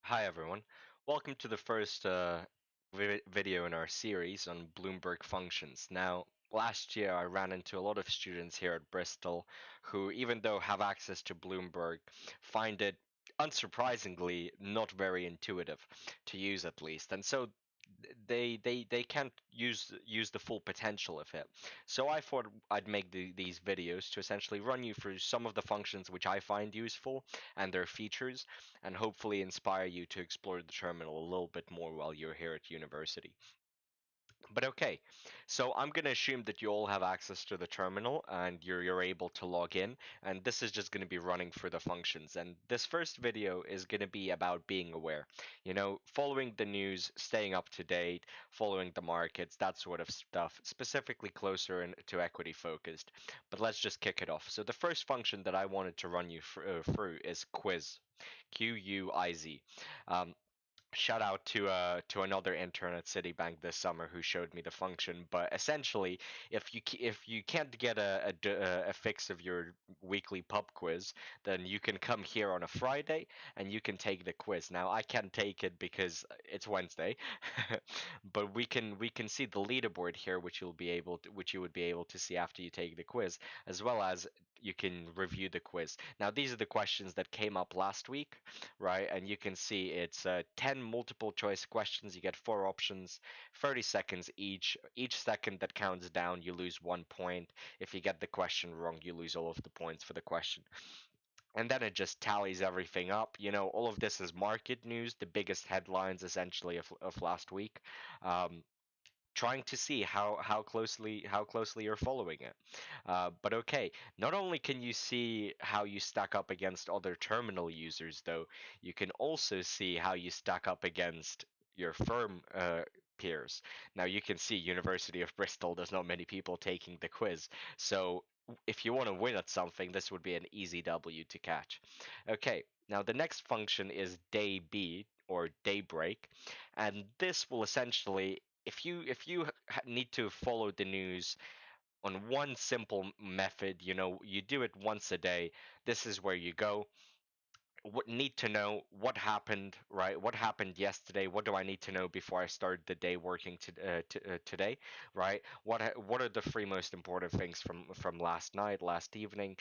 Hi everyone. Welcome to the first video in our series on Bloomberg functions. Now, last year I ran into a lot of students here at Bristol who, even though have access to Bloomberg, find it unsurprisingly not very intuitive to use at least. And so they can't use the full potential of it. So I thought I'd make these videos to essentially run you through some of the functions which I find useful and their features, and hopefully inspire you to explore the terminal a little bit more while you're here at university. But okay, so I'm going to assume that you all have access to the terminal and you're able to log in, and this is just going to be running for the functions. And this first video is going to be about being aware, following the news, staying up to date, following the markets, that sort of stuff, specifically closer to equity focused. But let's just kick it off. So the first function that I wanted to run you through is quiz. Quiz. Um, Shout out to another intern at Citibank this summer who showed me the function. But essentially, if you can't get a fix of your weekly pub quiz, then you can come here on a Friday and you can take the quiz. Now I can't take it because it's Wednesday, but we can see the leaderboard here, which you would be able to see after you take the quiz, as well as you can review the quiz. Now these are the questions that came up last week, right? And you can see it's 10 multiple choice questions. You get four options, 30 seconds each. Each second that counts down, you lose 1 point. If you get the question wrong, you lose all of the points for the question. And then it just tallies everything up. All of this is market news, the biggest headlines essentially of last week. Um, Trying to see how closely you're following it. But okay, not only can you see how you stack up against other terminal users, though, you can also see how you stack up against your firm peers. Now you can see University of Bristol, there's not many people taking the quiz, so if you want to win at something, this would be an easy W to catch. Okay, now the next function is day B or daybreak, and this will essentially, if you need to follow the news on one simple method, you do it once a day. This is where you go. What need to know what happened, right? What happened yesterday? What do I need to know before I start the day working today, right? What are the three most important things from last night, last evening?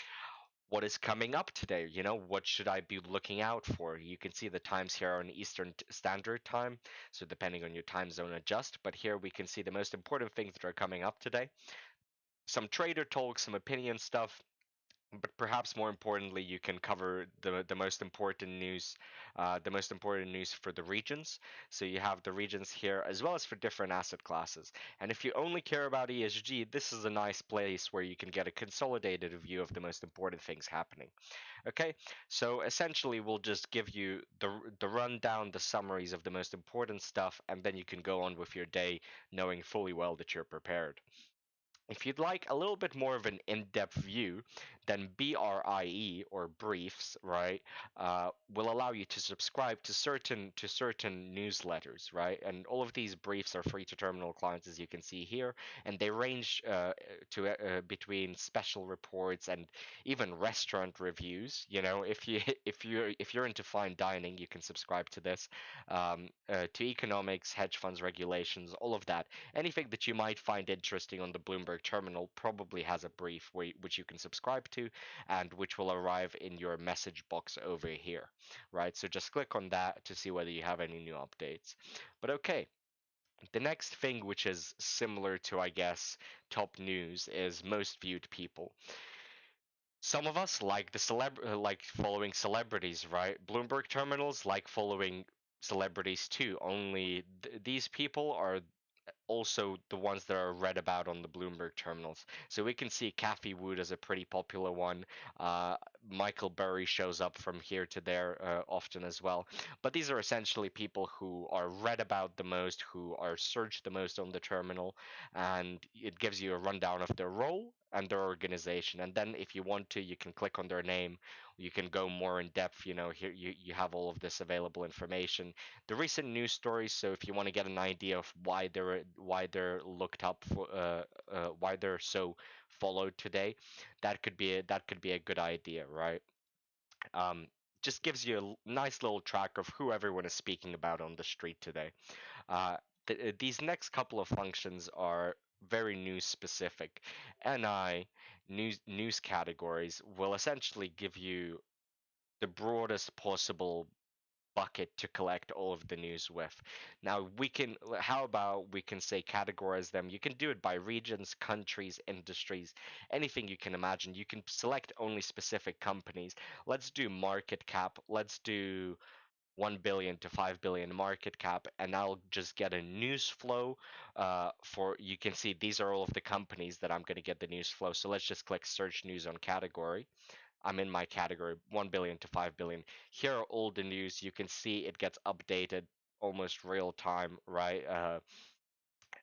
What is coming up today? What should I be looking out for? You can see the times here on Eastern Standard Time, so depending on your time zone, adjust. But here we can see the most important things that are coming up today. Some trader talk, some opinion stuff, but perhaps more importantly, you can cover the most important news for the regions. So you have the regions here as well as for different asset classes. And if you only care about ESG, this is a nice place where you can get a consolidated view of the most important things happening. Okay, so essentially we'll just give you the rundown, the summaries of the most important stuff, and then you can go on with your day knowing fully well that you're prepared. If you'd like a little bit more of an in-depth view, then BRIE or briefs, right, will allow you to subscribe to certain newsletters, right? And all of these briefs are free to terminal clients, as you can see here, and they range to between special reports and even restaurant reviews. If you if you're into fine dining, you can subscribe to this. To economics, hedge funds regulations, all of that. Anything that you might find interesting on the Bloomberg terminal probably has a brief which you can subscribe to and which will arrive in your message box over here, right? So just click on that to see whether you have any new updates. But okay, the next thing which is similar to, I guess, top news is most viewed people. Some of us like like following celebrities, right? Bloomberg terminals like following celebrities too. Only these people are also the ones that are read about on the Bloomberg terminals. So we can see Kathy Wood as a pretty popular one. Uh, Michael Burry shows up from here to there often as well. But these are essentially people who are read about the most, who are searched the most on the terminal, and it gives you a rundown of their role and their organization. And then if you want to, you can click on their name. You can go more in depth. Here you have all of this available information, the recent news stories. So if you want to get an idea of why they're looked up for, why they're so followed today, that could be a good idea, right? Um, just gives you a nice little track of who everyone is speaking about on the street today. Uh, these next couple of functions are very news specific. NI news categories will essentially give you the broadest possible bucket to collect all of the news with. Now how about we can say categorize them? You can do it by regions, countries, industries, anything you can imagine. You can select only specific companies. Let's do market cap. Let's do 1 billion to 5 billion market cap, and I'll just get a news flow for, you can see these are all of the companies that I'm going to get the news flow. So let's just click search news on category. I'm in my category 1 billion to 5 billion. Here are all the news. You can see it gets updated almost real time, right?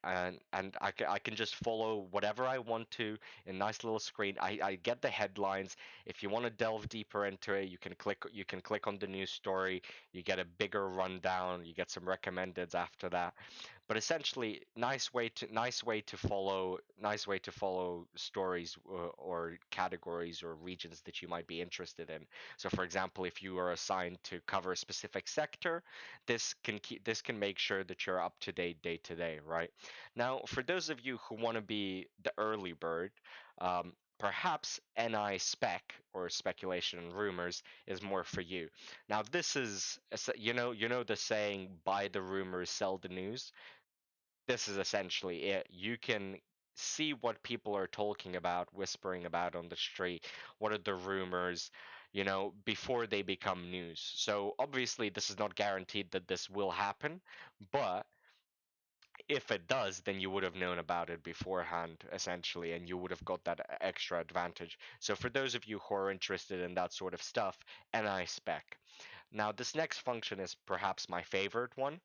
And I can just follow whatever I want to in nice little screen. I get the headlines. If you want to delve deeper into it, you can click on the news story. You get a bigger rundown. You get some recommendeds after that. But essentially, nice way to follow stories or categories or regions that you might be interested in. So, for example, if you are assigned to cover a specific sector, this can make sure that you're up to date day to day, right? Now, for those of you who want to be the early bird, perhaps NI spec or speculation and rumors is more for you. Now, this is you know the saying buy the rumors, sell the news. This is essentially it. You can see what people are talking about, whispering about on the street. What are the rumors, before they become news. So obviously, this is not guaranteed that this will happen, but if it does, then you would have known about it beforehand, essentially, and you would have got that extra advantage. So for those of you who are interested in that sort of stuff, NI spec. Now, this next function is perhaps my favorite one,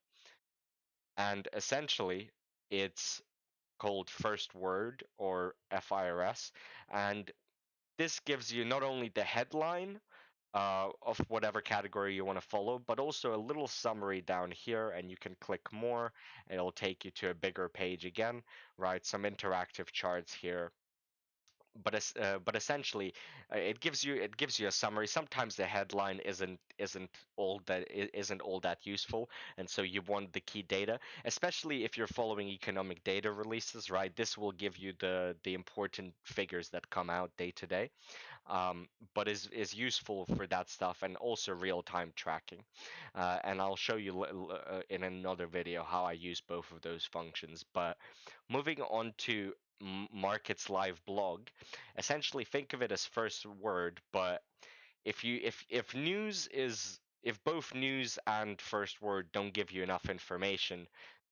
and essentially, it's called first word or FIRS, and this gives you not only the headline of whatever category you want to follow, but also a little summary down here, and you can click more. It'll take you to a bigger page again, right? Some interactive charts here, but essentially it gives you a summary. Sometimes the headline isn't all that useful, and so you want the key data, especially if you're following economic data releases, right? This will give you the important figures that come out day to day, but is useful for that stuff, and also real-time tracking. And I'll show you in another video how I use both of those functions. But moving on to Markets Live blog, essentially think of it as first word, but if both news and first word don't give you enough information,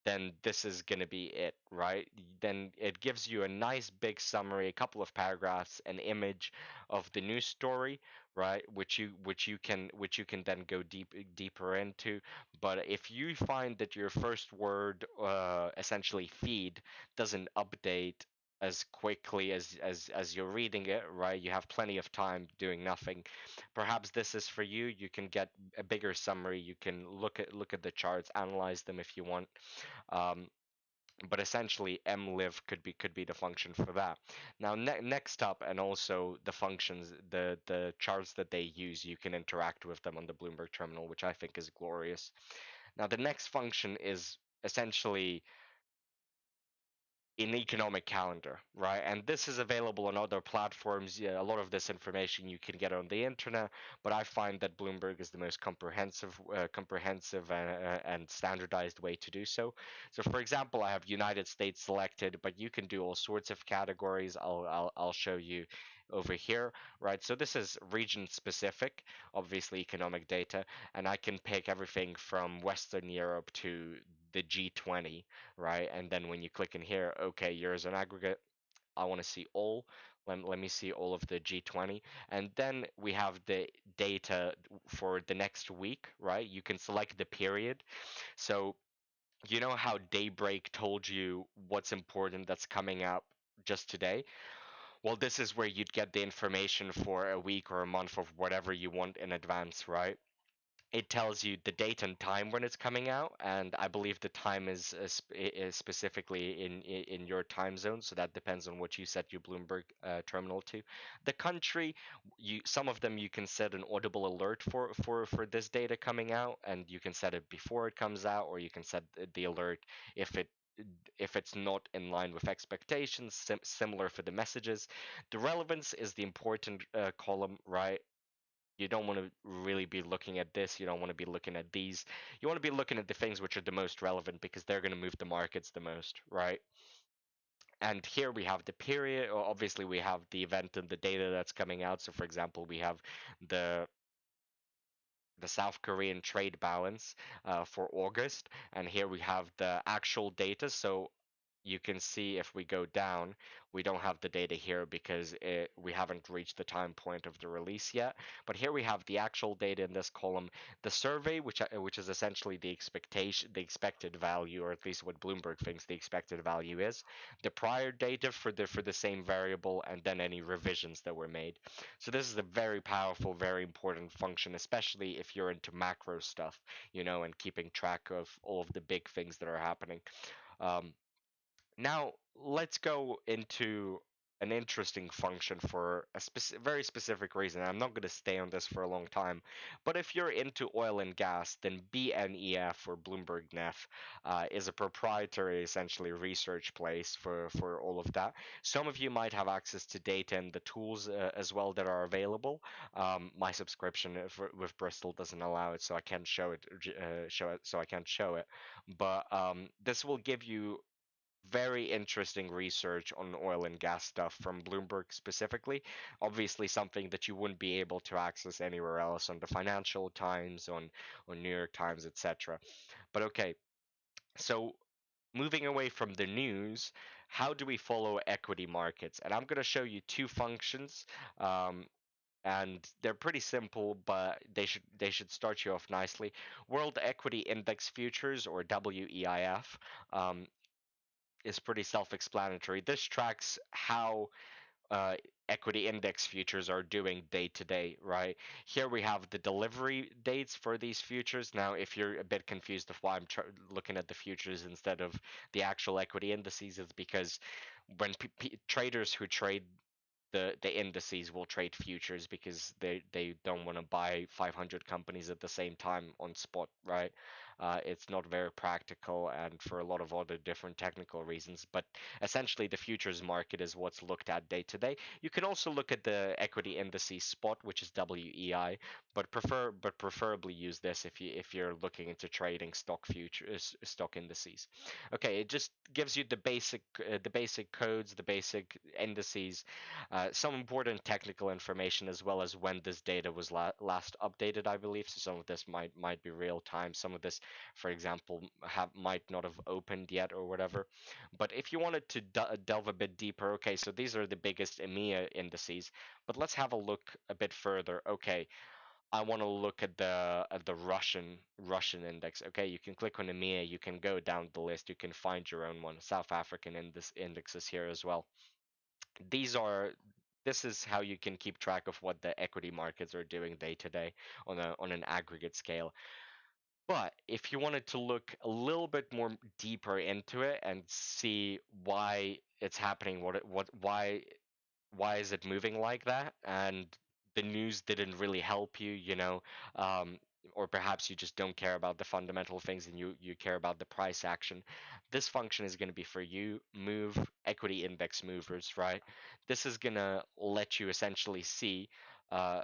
then this is going to be it, right? Then it gives you a nice big summary, a couple of paragraphs, an image of the news story, right? Which you can then go deeper into. But if you find that your first word essentially feed doesn't update as quickly as you're reading it, right? You have plenty of time doing nothing. Perhaps this is for you. You can get a bigger summary. You can look at the charts, analyze them if you want. Um, but essentially, mlive could be the function for that. Now, next up, and also the functions, the charts that they use, you can interact with them on the Bloomberg terminal, which I think is glorious. Now, the next function is essentially in economic calendar, right? And this is available on other platforms. Yeah, a lot of this information you can get on the internet, but I find that Bloomberg is the most comprehensive and standardized way to do so. So, for example, I have United States selected, but you can do all sorts of categories. I'll show you over here, right? So this is region specific, obviously economic data, and I can pick everything from Western Europe to the G20, right? And then when you click in here, okay, here's an aggregate. I want to see all. Let me see all of the G20. And then we have the data for the next week, right? You can select the period. So you know how Daybreak told you what's important that's coming up just today? Well, this is where you'd get the information for a week or a month of whatever you want in advance, right? It tells you the date and time when it's coming out, and I believe the time is specifically in your time zone, so that depends on what you set your Bloomberg terminal to. The country, you some of them you can set an audible alert for this data coming out, and you can set it before it comes out, or you can set the alert if it if it's not in line with expectations, similar for the messages. The relevance is the important column, right? You don't want to really be looking at this. You don't want to be looking at these. You want to be looking at the things which are the most relevant because they're going to move the markets the most, right? And here we have the period. Obviously, we have the event and the data that's coming out. So, for example, we have the the South Korean trade balance for August, and here we have the actual data. So you can see if we go down, we don't have the data here because we haven't reached the time point of the release yet. But here we have the actual data in this column, the survey, which is essentially the expectation, the expected value, or at least what Bloomberg thinks the expected value is, the prior data for the same variable, and then any revisions that were made. So this is a very powerful, very important function, especially if you're into macro stuff, and keeping track of all of the big things that are happening. Um, Now, let's go into an interesting function for a very specific reason. I'm not going to stay on this for a long time, but if you're into oil and gas, then BNEF, or Bloomberg NEF, is a proprietary, essentially, research place for all of that. Some of you might have access to data and the tools as well that are available. My subscription with Bristol doesn't allow it, so I can't so I can't show it. But this will give you very interesting research on oil and gas stuff from Bloomberg specifically. Obviously, something that you wouldn't be able to access anywhere else on the Financial Times, on New York Times, etc. But okay, so moving away from the news, how do we follow equity markets? And I'm going to show you two functions. And they're pretty simple, but they should start you off nicely. World Equity Index Futures, or WEIF, is pretty self-explanatory. This tracks how uh, equity index futures are doing day to day, right? Here we have the delivery dates for these futures. Now, if you're a bit confused of why I'm looking at the futures instead of the actual equity indices, it's because when traders who trade the indices will trade futures because they don't want to buy 500 companies at the same time on spot, right? It's not very practical, and for a lot of other different technical reasons. But essentially, the futures market is what's looked at day to day. You can also look at the equity indices spot, which is WEI, but preferably use this if you're looking into trading stock futures, stock indices. Okay, it just gives you the basic codes, the basic indices, some important technical information, as well as when this data was last updated, I believe. So some of this might be real time. Some of this, for example, might not have opened yet or whatever. But if you wanted to delve a bit deeper, okay, so these are the biggest EMEA indices. But let's have a look a bit further. Okay, I want to look at the Russian index. Okay, you can click on EMEA. You can go down the list. You can find your own one. South African index is here as well. these are this is how you can keep track of what the equity markets are doing day to day on an aggregate scale. But if you wanted to look a little bit more deeper into it and see why it's happening, why is it moving like that, and the news didn't really help you, um, or perhaps you just don't care about the fundamental things and you care about the price action, this function is going to be for you. Move equity index movers, right? This is going to let you essentially see uh,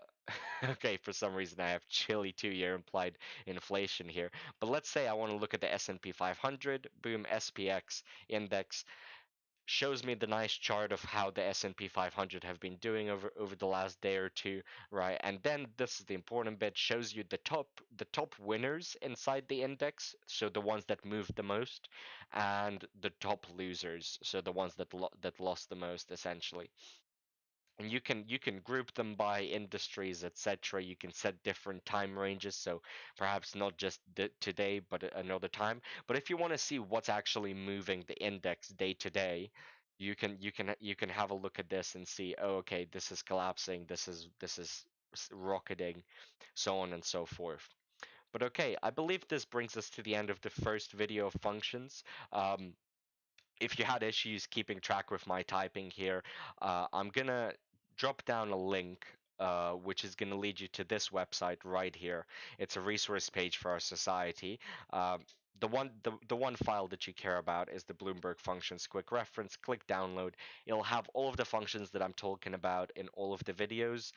okay, for some reason I have chilly 2-year implied inflation here, but let's say I want to look at the S&P 500. Boom, SPX index shows me the nice chart of how the S&P 500 have been doing over the last day or two, right? And then this is the important bit, shows you the top winners inside the index, so the ones that moved the most, and the top losers, so the ones that lost the most, essentially. And you can group them by industries, etc. You can set different time ranges, so perhaps not just today, but another time. But if you want to see what's actually moving the index day to day, you can have a look at this and see, oh, okay, this is collapsing, this is rocketing, so on and so forth. But okay, I believe this brings us to the end of the first video of functions. Um, if you had issues keeping track with my typing here, I'm gonna drop down a link which is going to lead you to this website right here. It's a resource page for our society. Um, the one file that you care about is the Bloomberg functions quick reference. Click download. It'll have all of the functions that I'm talking about in all of the videos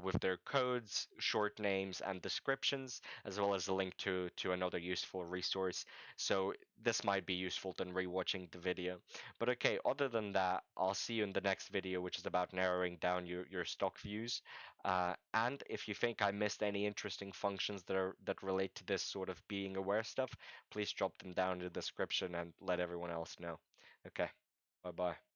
with their codes, short names, and descriptions, as well as a link to another useful resource. So this might be useful than rewatching the video. But okay, other than that, I'll see you in the next video, which is about narrowing down your stock views. And if you think I missed any interesting functions that relate to this sort of being aware stuff, please drop them down in the description and let everyone else know. Okay, bye bye.